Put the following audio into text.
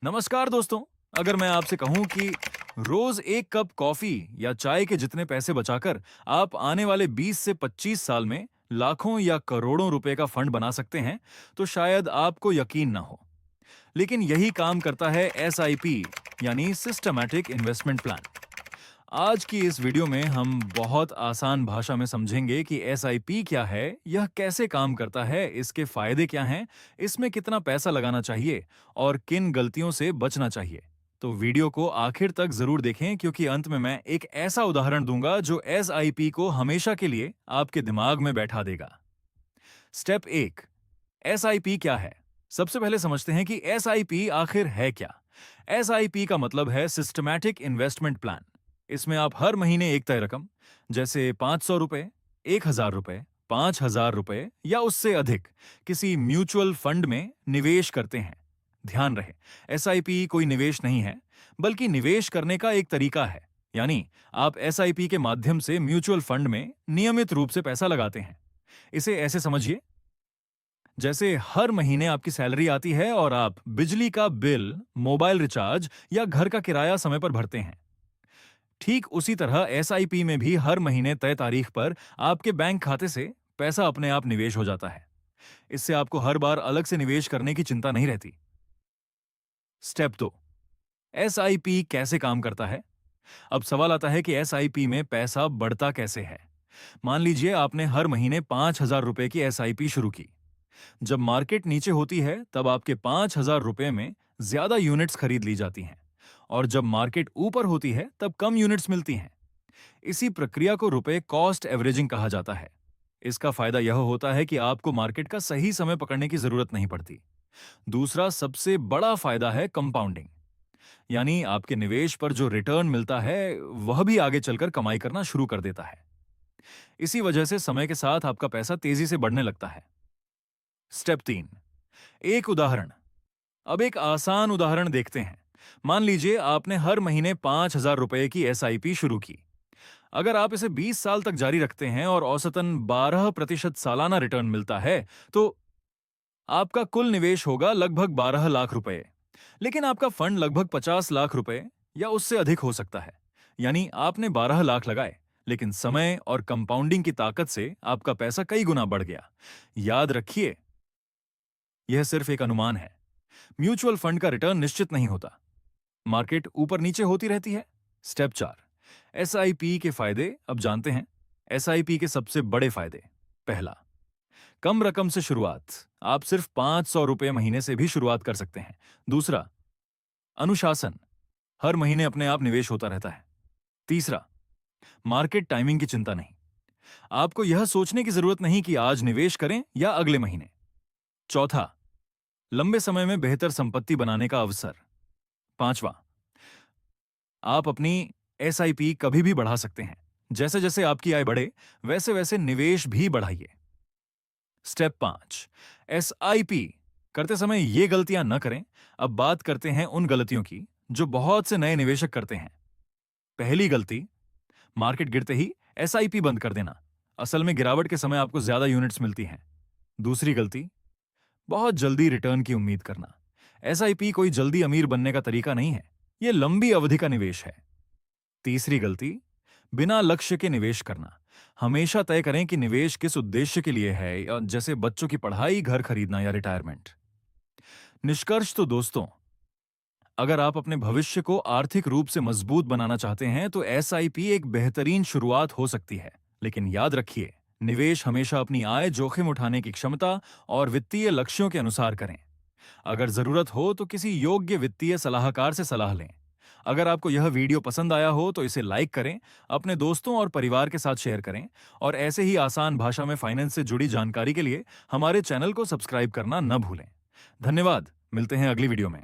नमस्कार दोस्तों। अगर मैं आपसे कहूं कि रोज एक कप कॉफी या चाय के जितने पैसे बचाकर आप आने वाले 20 से 25 साल में लाखों या करोड़ों रुपए का फंड बना सकते हैं, तो शायद आपको यकीन ना हो। लेकिन यही काम करता है एसआईपी, यानी सिस्टमैटिक इन्वेस्टमेंट प्लान। आज की इस वीडियो में हम बहुत आसान भाषा में समझेंगे कि एसआईपी क्या है, यह कैसे काम करता है, इसके फायदे क्या हैं, इसमें कितना पैसा लगाना चाहिए और किन गलतियों से बचना चाहिए। तो वीडियो को आखिर तक जरूर देखें, क्योंकि अंत में मैं एक ऐसा उदाहरण दूंगा जो एसआईपी को हमेशा के लिए आपके दिमाग में बैठा देगा। स्टेप 1, एसआईपी क्या है? सबसे पहले समझते हैं कि एसआईपी आखिर है क्या। एसआईपी का मतलब है सिस्टमैटिक इन्वेस्टमेंट प्लान। इसमें आप हर महीने एक तय रकम, जैसे 500 रुपए, 1000 रुपए, 5000 रुपए या उससे अधिक, किसी म्यूचुअल फंड में निवेश करते हैं। ध्यान रहे, एसआईपी कोई निवेश नहीं है, बल्कि निवेश करने का एक तरीका है। यानी आप एसआईपी के माध्यम से म्यूचुअल फंड में नियमित रूप से पैसा लगाते हैं। इसे ऐसे समझिए, जैसे हर महीने आपकी सैलरी आती है और आप बिजली का बिल, मोबाइल रिचार्ज या घर का किराया समय पर भरते हैं। ठीक उसी तरह एसआईपी में भी हर महीने तय तारीख पर आपके बैंक खाते से पैसा अपने आप निवेश हो जाता है। इससे आपको हर बार अलग से निवेश करने की चिंता नहीं रहती। स्टेप 2, एसआईपी कैसे काम करता है? अब सवाल आता है कि एसआईपी में पैसा बढ़ता कैसे है। मान लीजिए आपने हर महीने 5000 रुपए की एसआईपी शुरू की। जब मार्केट नीचे होती है तब आपके 5000 रुपए में ज्यादा यूनिट्स खरीद ली जाती हैं, और जब मार्केट ऊपर होती है तब कम यूनिट्स मिलती हैं। इसी प्रक्रिया को रुपए कॉस्ट एवरेजिंग कहा जाता है। इसका फायदा यह होता है कि आपको मार्केट का सही समय पकड़ने की जरूरत नहीं पड़ती। दूसरा सबसे बड़ा फायदा है कंपाउंडिंग, यानी आपके निवेश पर जो रिटर्न मिलता है वह भी आगे चलकर कमाई करना शुरू कर देता है। इसी वजह से समय के साथ आपका पैसा तेजी से बढ़ने लगता है। स्टेप 3, एक उदाहरण। अब एक आसान उदाहरण देखते हैं। मान लीजिए आपने हर महीने 5000 रुपए की एसआईपी शुरू की। अगर आप इसे 20 साल तक जारी रखते हैं और औसतन 12% सालाना रिटर्न मिलता है, तो आपका कुल निवेश होगा लगभग 12 लाख रुपए। लेकिन आपका फंड लगभग 50 लाख रुपए या उससे अधिक हो सकता है। यानी आपने 12 लाख लगाए, लेकिन समय और कंपाउंडिंग की ताकत से आपका पैसा कई गुना बढ़ गया। याद रखिए, यह सिर्फ एक अनुमान है। म्यूचुअल फंड का रिटर्न निश्चित नहीं होता, मार्केट ऊपर नीचे होती रहती है। स्टेप 4, एसआईपी के फायदे अब जानते हैं। एसआईपी के सबसे बड़े फायदे। पहला, कम रकम से शुरुआत। आप सिर्फ 500 रुपए महीने से भी शुरुआत कर सकते हैं। दूसरा, अनुशासन। हर महीने अपने आप निवेश होता रहता है। तीसरा, मार्केट टाइमिंग की चिंता नहीं। आपको यह सोचने की जरूरत नहीं कि आज निवेश करें या अगले महीने। चौथा, लंबे समय में बेहतर संपत्ति बनाने का अवसर। पांचवा, आप अपनी एसआईपी कभी भी बढ़ा सकते हैं। जैसे जैसे आपकी आय बढ़े, वैसे वैसे निवेश भी बढ़ाइए। स्टेप 5, एसआईपी करते समय ये गलतियां न करें। अब बात करते हैं उन गलतियों की जो बहुत से नए निवेशक करते हैं। पहली गलती, मार्केट गिरते ही एसआईपी बंद कर देना। असल में गिरावट के समय आपको ज्यादा यूनिट्स मिलती हैं। दूसरी गलती, बहुत जल्दी रिटर्न की उम्मीद करना। एसआईपी कोई जल्दी अमीर बनने का तरीका नहीं है, यह लंबी अवधि का निवेश है। तीसरी गलती, बिना लक्ष्य के निवेश करना। हमेशा तय करें कि निवेश किस उद्देश्य के लिए है, जैसे बच्चों की पढ़ाई, घर खरीदना या रिटायरमेंट। निष्कर्ष तो दोस्तों, अगर आप अपने भविष्य को आर्थिक रूप से मजबूत बनाना चाहते हैं तो एसआईपी एक बेहतरीन शुरुआत हो सकती है। लेकिन याद रखिए, निवेश हमेशा अपनी आय, जोखिम उठाने की क्षमता और वित्तीय लक्ष्यों के अनुसार करें। अगर जरूरत हो तो किसी योग्य वित्तीय सलाहकार से सलाह लें। अगर आपको यह वीडियो पसंद आया हो तो इसे लाइक करें, अपने दोस्तों और परिवार के साथ शेयर करें, और ऐसे ही आसान भाषा में फाइनेंस से जुड़ी जानकारी के लिए हमारे चैनल को सब्सक्राइब करना न भूलें। धन्यवाद, मिलते हैं अगली वीडियो में।